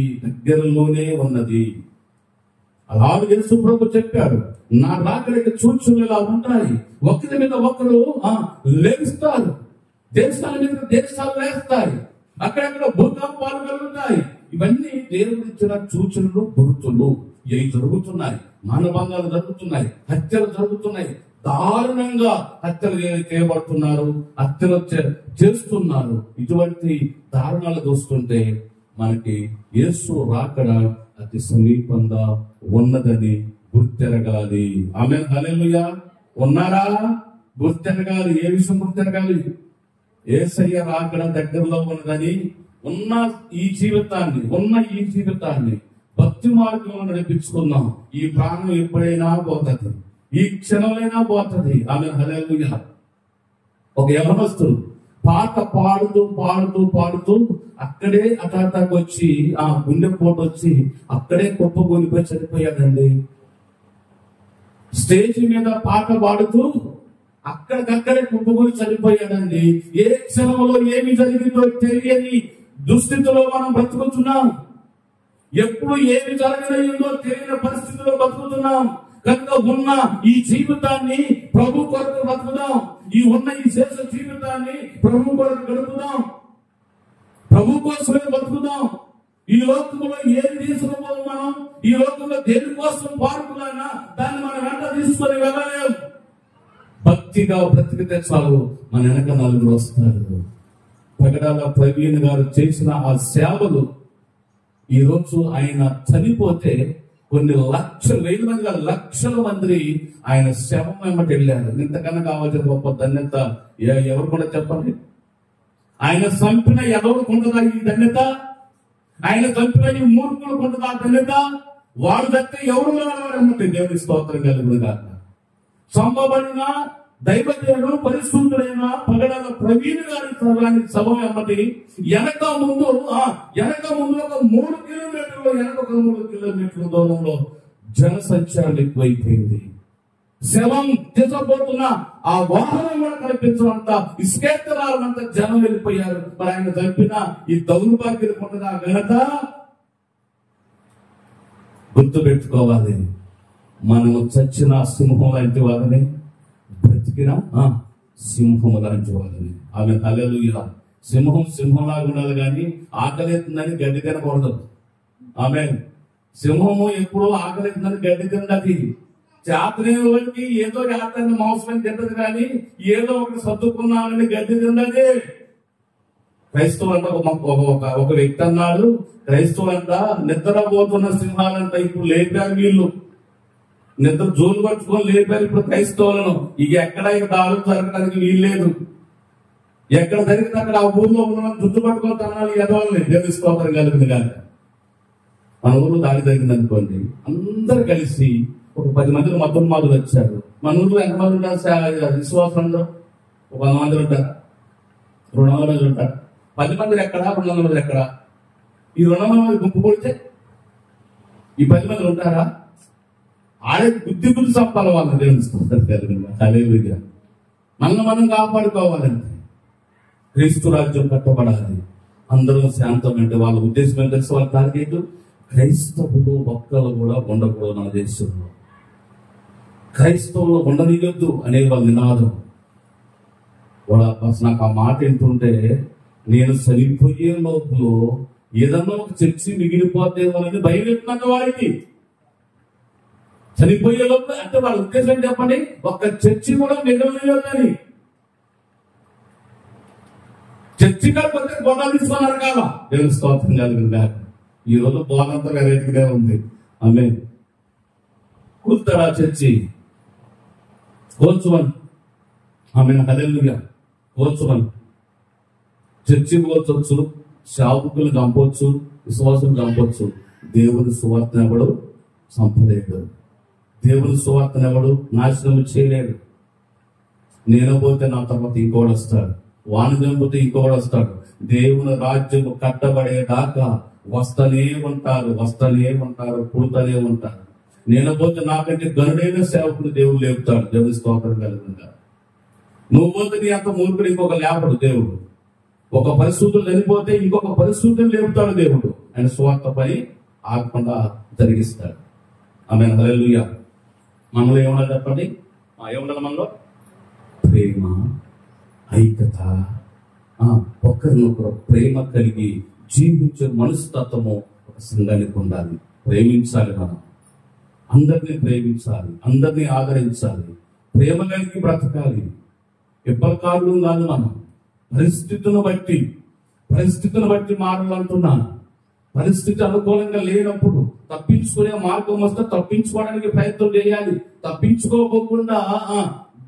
అలాగే యేసు ప్రభు చెప్పాడు, నా రాకడికి సూచనలు ఇలా ఉంటాయి. ఒకరి మీద ఒకరు లేస్తారు, దేశాల మీద దేశాలు లేస్తాయి, అక్కడక్కడ భూకంపాలు కలుగుతాయి. ఇవన్నీ దేవుడిచ్చిన సూచనలు, గుర్తులు. ఇవి జరుగుతున్నాయి, మానభంగాలు జరుగుతున్నాయి, హత్యలు జరుగుతున్నాయి, దారుణంగా హత్యలు చేయబడుతున్నారు, హత్యలు చేస్తున్నారు. ఇటువంటి దారుణాలు చూస్తుంటే మనకి యేసు రాకడ అతి సమీపంగా ఉన్నదని గుర్తెరగాలి. ఆమేన్, హల్లెలూయా. ఉన్నారా? గుర్తెరగాలి. ఏ విషయం గుర్తెరగాలి? యేసయ్య రాకడ దగ్గరలో ఉన్నదని. ఉన్న ఈ జీవితాన్ని భక్తి మార్గంలో నడిపించుకుందాం. ఈ ప్రాణం ఎప్పుడైనా పోతుంది, ఈ క్షణమైనా పోతుంది. ఆమేన్, హల్లెలూయా. ఒక యవనస్తుడు పాట పాడుతూ అక్కడే అటాటాకు వచ్చి, గుండెపోటు వచ్చి అక్కడే కుప్పగొనిపోయి చనిపోయాడండి. స్టేజ్ మీద పాట పాడుతూ అక్కడికక్కడే కుప్పగొని చనిపోయాడండి. ఏ క్షణంలో ఏమి జరిగిందో తెలియని దుస్థితిలో మనం బ్రతుకుతున్నాం. ఎప్పుడు ఏమి జరగలేదో తెలియని పరిస్థితిలో బ్రతుకుతున్నాం. కనుక ఉన్న ఈ జీవితాన్ని ప్రభు కొరకు బ్రతుకుదాం. ఈ శేష జీవితాన్ని ప్రభు కొరకు గడుపుదాం, ప్రభు కోసమే బ్రతుకుదాం. ఈ లోకంలో ఏది తీసుకుపోదు మనం. ఈ లోకంలో దేనికోసం పాడుకున్నా దాన్ని మనం వెంట తీసుకొని వెళ్ళలేము. భక్తిగా బ్రతికితే చాలు, మన వెనక నలుగురు వస్తారు. పగడాల ప్రవీణ్ గారు చేసిన ఆ సేవలు, ఈ రోజు ఆయన చనిపోతే కొన్ని లక్షల మంది ఆయన శవం వెంబడి వెళ్ళారు. ఇంతకన్నా కావాల్సిన గొప్ప ధన్యత ఎవరు కూడా చెప్పండి. ఆయన చంపిన ఎవరికి ఉండదా ఈ ధన్యత? ఆయన చంపిన ఈ మూర్ఖులకు ఉండదా ధన్యత? వాడు తప్పితే ఎవరు వెంబడి దేవుని స్తోత్రం కలుగును గాక. చంపబడిన దైవజనుడు పరిశుద్ధుడైన పగడాల ప్రవీణ్ గారి సభ వెంబడి వెనక ముందు ఒక 3 కిలోమీటర్లు, వెనక ఒక 3 కిలోమీటర్ల దూరంలో జనసంచారం ఎక్కువైపోయింది. శవం తీసుకుపోతున్న ఆ వాహనం కూడా కనిపించడంత ఇసుకెత్తరాలంత జనం వెళ్ళిపోయారు. మరి ఆయన చంపిన ఈ దౌర్భాగ్యులకు ఉన్నది ఆ ఘనత. గుర్తు పెట్టుకోవాలి, మనము చచ్చిన సింహం లాంటి వాళ్ళని, బ్రతికిన సింహం లాంటి వాళ్ళని. ఆమె హల్లెలూయా. సింహంలాగా ఉండాలి కానీ ఆకలితుందని గడ్డి తినకూడదు. ఆమె సింహము ఎప్పుడూ ఆకలితుందని గడ్డి తిన్నది. చేతనే వాళ్ళకి ఏదో చేతని మాంసం తింటది కానీ ఏదో ఒకటి సర్దుకున్నామని గడ్డి తిన్నది. క్రైస్తవులంట ఒక వ్యక్తి అన్నాడు, క్రైస్తవులంట నిద్రపోతున్న సింహాలంట ఇప్పుడు లేపారు. వీళ్ళు నిద్ర జోలు పట్టుకొని లేపారు ఇప్పుడు క్రైస్తవులను. ఇక ఎక్కడ దాడు జరగడానికి వీల్లేదు. ఎక్కడ జరిగితే అక్కడ ఆ ఊర్లో ఉన్న జుట్టు పట్టుకొని తనాలి ఎదవాలని దేవస్తోత్రం కలిగింది కాక. మన ఊర్లో దాడి జరిగింది అనుకోండి, అందరు కలిసి ఒక 10 మంది మతోన్మాదులు వచ్చారు. మన ఊర్లో ఎంతమంది ఉంటారు విశ్వాసంలో? ఒక 100 మంది ఉంటారు, 200 మంది ఉంటారు. 10 మంది ఎక్కడ, 200 మంది ఎక్కడ? ఈ 200 మంది గుంపు కొడితే ఈ 10 మంది ఉంటారా? ఆడే బుద్ధి సంపాలి వాళ్ళ దేవుని. మనం కాపాడుకోవాలంటే క్రీస్తు రాజ్యం కట్టబడాలి, అందరూ శాంతం. అంటే వాళ్ళ ఉద్దేశం ఏం తెలుసు? వాళ్ళ టార్గెట్ క్రైస్తవులు ఒక్కలు కూడా ఉండకూడదు మన దేశంలో. క్రైస్తవులు ఉండనియొద్దు అనే వాళ్ళ నినాదం. అసలు నాకు ఆ మాట ఏంటుంటే, నేను చనిపోయే లోపల ఏదన్నా ఒక చర్చి మిగిలిపోతేమో అని భయం ఎత్తున్నట్టు వారికి. చనిపోయే లోపల అంటే వాళ్ళ ఉద్దేశం చెప్పండి, ఒక్క చర్చి కూడా మిగలనియొద్దని. చర్చి కాకపోతే గొడవలు తీసుకున్నారు కదా. దేవుని స్తోత్రం కలిగిందా. ఈ రోజు బోధంతా వెరైటీగా ఉంది. ఆమె కూర్తారా చర్చి కోల్చువన్. ఆమె హల్లెలూయా. కోల్చువన్ చర్చి కోల్చొచ్చు, శావుకులు చంపొచ్చు, విశ్వాసం చంపొచ్చు. దేవుని సువార్తను ఎవడు సంపలేడు. దేవుని సువార్తను ఎవడు నాశనం చేయలేడు. నేను పోతే నా తర్వాత ఇంకోడు వస్తాడు, వాణి చంపితే ఇంకోడు వస్తాడు. దేవుని రాజ్యము కట్టబడేదాకా వస్తూనే ఉంటారు, పుడుతూనే ఉంటారు. నేను పోతే నాకంటే గరుడైన సేవకుడు దేవుడు లేపుతాడు. దేవుని స్తోత్రం కలుగుతుందా. నువ్వు పోతే నీ అంత మూర్ఖుడు ఇంకొక లేపడు దేవుడు. ఒక పరిస్థితులు చనిపోతే ఇంకొక పరిస్థితులు లేపుతాడు దేవుడు. ఆయన స్వార్థ పని ఆగకుండా జరిగిస్తాడు. ఆమె హల్లెలూయా. మనలో ఏమన్నా చెప్పండి, ఏముండాలి మనలో? ప్రేమ, ఐక్యత, ఒకరినొకరు ప్రేమ కలిగి జీవించే మనస్తత్వము ఒక సంఘానికి ఉండాలి. ప్రేమించాలి, మనం అందరినీ ప్రేమించాలి, అందరినీ ఆదరించాలి, ప్రేమ కలిగి బ్రతకాలి. ఎప్పటి కాదు కాదు, మనం పరిస్థితులను బట్టి మారాలంటున్నాను. పరిస్థితి అనుకూలంగా లేనప్పుడు తప్పించుకునే మార్గం వస్తే తప్పించుకోవడానికి ప్రయత్నం చేయాలి. తప్పించుకోకుండా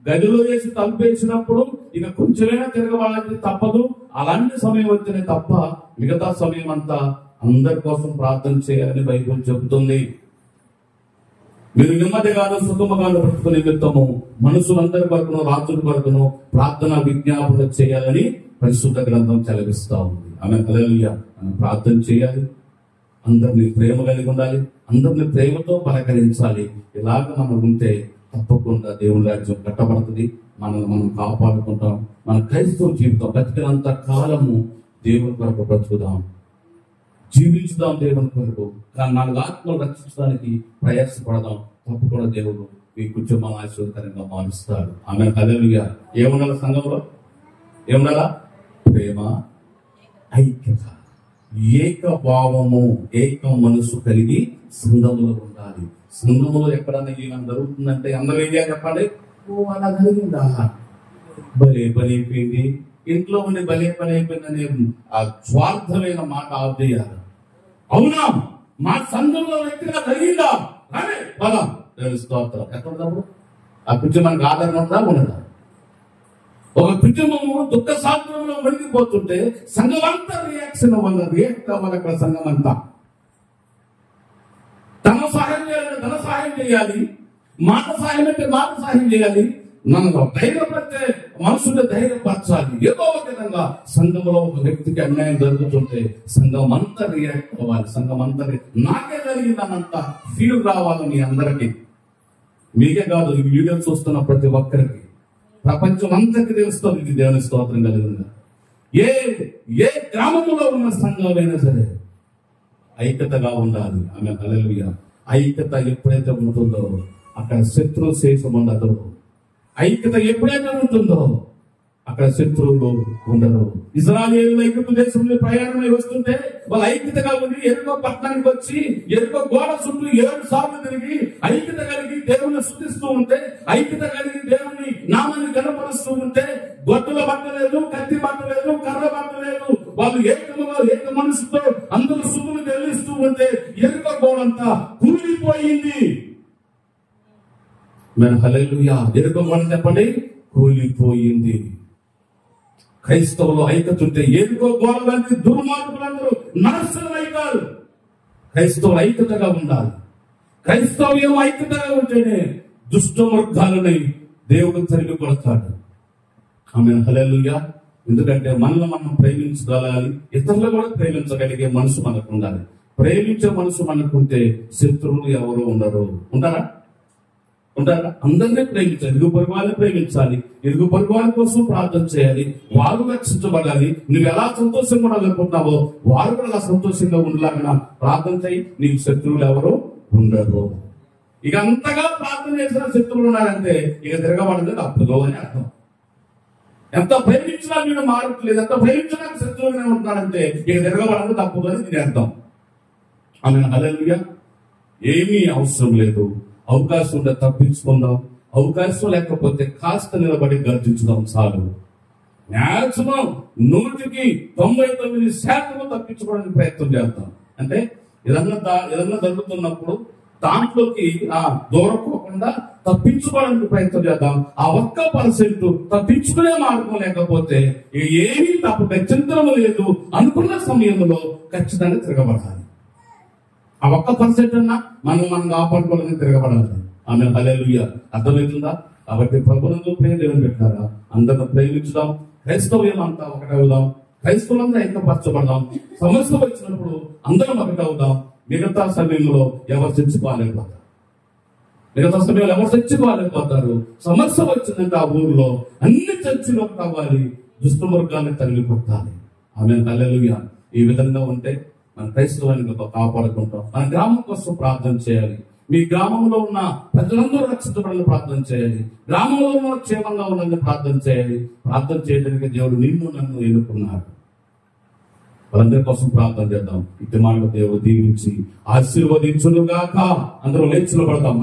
గదిలో వేసి తలుపేసినప్పుడు ఇక కొంచెమైనా తిరగవాలని తప్పదు. అలాంటి సమయం వచ్చినే తప్ప మిగతా సమయం అంతా అందరి కోసం ప్రార్థన చేయాలని బైబిల్ చెబుతుంది. మీరు నెమ్మదిగాను సుఖముగాను బ్రతుకునే నిమిత్తము మనుషులందరి కొరకును రాత్రుల కొరకును ప్రార్థన విజ్ఞాపన చేయాలని పరిశుద్ధ గ్రంథం చదివిస్తా ఉంది. ఆమె హల్లెలూయా. ప్రార్థన చేయాలి, అందరినీ ప్రేమ కలిగి ఉండాలి, అందరినీ ప్రేమతో పలకరించాలి. ఇలాగ మనం ఉంటే తప్పకుండా దేవుని రాజ్యం కట్టబడుతుంది. మనల్ని మనం కాపాడుకుంటాం. మన క్రైస్తవ జీవితం బ్రతికినంత కాలము దేవుని కొరకు బ్రతుకుదాం, జీవించుదాం దేవుని కొరకు. కానీ 4 ఆత్మలు రక్షించడానికి ప్రయాసపడదాం. తప్పకుండా దేవుడు మీ కుటుంబాన్ని ఆశీర్వదకరంగా మారుస్తాడు. ఆమె హల్లెలూయా. ఏముండాలి సంఘంలో? ఏముండాలా? ప్రేమ, ఐక్యత, ఏక భావము, ఏక మనసు కలిగి సంఘములో ఉండాలి. సంఘములో ఎక్కడన్నా ఏమైనా జరుగుతుందంటే అందరూ ఏం చేయాలి చెప్పండి? అలా జరిగిందా, భలే పని అయిపోయింది, ఇంట్లో ఉండి భలే పని అయిపోయిందనే ఆ స్వార్థమైన మాట ఆఫ్ చేయాలి. అవునా, మా సంఘంలో వ్యక్తిగా జరిగిందా, అదే బలం స్తోత్రం. ఎక్కడప్పుడు ఆ కుటుంబానికి ఆదరణ ఉందా, ఉండదా? ఒక కుటుంబము దుఃఖ సాధ్యంలో మునిగిపోతుంటే సంఘం అంతా రియాక్షన్ రియాక్ట్ అవ్వాలి. అక్కడ సంఘం అంతా తన సహాయం చేయాలంటే ధన సహాయం చేయాలి, మాట సహాయం అంటే మాట సహాయం చేయాలి, నన్ను ధైర్యపడితే మనుషుల్ని ధైర్యపరచాలి. ఏదో ఒక విధంగా సంఘంలో ఒక వ్యక్తికి అన్యాయం జరుగుతుంటే సంఘం అంతా రియాక్ట్ అవ్వాలి. సంఘం అంతా నాకే జరిగిందన్నంత ఫీల్ రావాలి మీ అందరికీ. మీకే కాదు, ఈ వీడియో చూస్తున్న ప్రతి ఒక్కరికి, ప్రపంచం అంతకి తెలుస్తుంది ఇది దేవుని స్తోత్రం కలిగిందా. ఏ గ్రామంలో ఉన్న సంఘాలైనా సరే ఐక్యతగా ఉండాలి. ఆమె హల్లెలూయా. ఐక్యత ఎప్పుడైతే ఉంటుందో అక్కడ శత్రు శేషం ఉండదు. ఐక్యత ఎప్పుడైతే ఉంటుందో అక్కడ శత్రువులు ఉండరు. ఇశ్రాయేలు ఐగుప్తు దేశంలో ప్రయాణమై వస్తుంటే వాళ్ళు ఐక్యతగా ఉండి ఎరుకో పట్టణానికి వచ్చి ఎరుకో గోడ చుట్టూ 7 సార్లు తిరిగి ఐక్యత కలిగి దేవుని స్తుతిస్తూ ఉంటే, ఐక్యత కలిగి దేవుని నామాన్ని కనపరుస్తూ ఉంటే, గొడ్డల బట్ట లేదు, కత్తి బట్ట లేదు, కర్ర బట్ట లేదు, వాళ్ళు ఏక మనసుతో అందరూ సుతులు చెల్లిస్తూ ఉంటే ఎరుకో గోడంతా కూలిపోయింది. మన హల్లెలూయా. ఎరుకో గోడ చెప్పండి, కూలిపోయింది. క్రైస్తవులు ఐక్యత ఉంటే ఎరుకో గోడ లాంటి దుర్మార్గులందరూ నాశనం అవుతారు. క్రైస్తవులు ఐక్యతగా ఉండాలి. క్రైస్తవ్యం ఐక్యతగా ఉంటేనే దుష్ట వర్గాలని దేవుడు తరిమి కొడతాడు. ఆమె హల్లెలూయా. ఎందుకంటే మనల్ని మనం ప్రేమించగలగాలి, ఇతరులు కూడా ప్రేమించగలిగే మనసు మనకు ఉండాలి. ప్రేమించే మనసు మనకుంటే శత్రువులు ఎవరు ఉండరు. ఉంటారా? అందరినీ ప్రేమించాలి. ఇరుగు పొరుగు వాళ్ళని ప్రేమించాలి. ఇరుగు పొరుగు వాళ్ళ కోసం ప్రార్థన చేయాలి. వారు రక్షించబడాలి. నువ్వు ఎలా సంతోషంగా ఉండాలనుకుంటున్నావో వారు కూడా అలా సంతోషంగా ఉండలాగా ప్రార్థన చేయి. నీకు శత్రువులు ఎవరు ఉండరు. ఇక అంతగా ప్రార్థన చేసిన శత్రువులు ఉన్నారంటే ఇక తిరగబడదు తప్పదు అని అర్థం. ఎంత ప్రేమించినా నేను మారట్లేదు, ఎంత ప్రేమించినా శత్రువుగానే ఉంటున్నాడంటే ఇక తిరగబడదు తప్పదు అని దీని అర్థం. ఆమె హల్లెలూయా. ఏమీ అవసరం లేదు. అవకాశం ఉంటే తప్పించుకుందాం, అవకాశం లేకపోతే కాస్త నిలబడి గర్జించుదాం చాలు. మ్యాక్సిమం 99% తప్పించుకోవడానికి ప్రయత్నం చేద్దాం. అంటే ఏదన్నా జరుగుతున్నప్పుడు దాంట్లోకి దూరపోకుండా తప్పించుకోవడానికి ప్రయత్నం చేద్దాం. ఆ 1% తప్పించుకునే మార్గం లేకపోతే ఏమీ తప్పు చింతనం లేదు అనుకున్న సమయంలో ఖచ్చితంగా తిరగబడాలి. ఆ 1% అన్నా మనం కాపాడుకోవాలని తిరగబడాలి. ఆమె హల్లెలూయా. అర్థమవుతుందా? కాబట్టి ప్రభువునందు ప్రేమ దేవుని పెట్టారా, అందరిని ప్రేమించుదాం. క్రైస్తవ్యం అంతా ఒకటవుదాం. క్రైస్తవులంతా ఐక్యపరచబడదాం. సమస్య వచ్చినప్పుడు అందరం ఒకటవుదాం. మిగతా సమయంలో ఎవరు చర్చిపోలేకపోతారు. సమస్య వచ్చిందంటే ఆ ఊర్లో అన్ని చర్చిలు ఒకటవ్వాలి. దుష్టమృగాన్ని తరిమి కొట్టాలి. ఆమె హల్లెలూయా. ఈ విధంగా ఉంటే మన క్రైస్తవాన్ని కాపాడుకుంటాం. మన గ్రామం కోసం ప్రార్థన చేయాలి. మీ గ్రామంలో ఉన్న ప్రజలందరూ రక్షించబడాలని ప్రార్థన చేయాలి. గ్రామంలో ఉన్న క్షేమంగా ఉండాలని ప్రార్థన చేయాలి. ప్రార్థన చేయడానికి దేవుడు నన్ను ఎన్నుకున్నాడు. వాళ్ళందరి కోసం ప్రార్థన చేద్దాం. ఇటు మాట దేవుడు దీవించి ఆశీర్వదించునుగాక. అందరూ లేచి నిలబడదాం.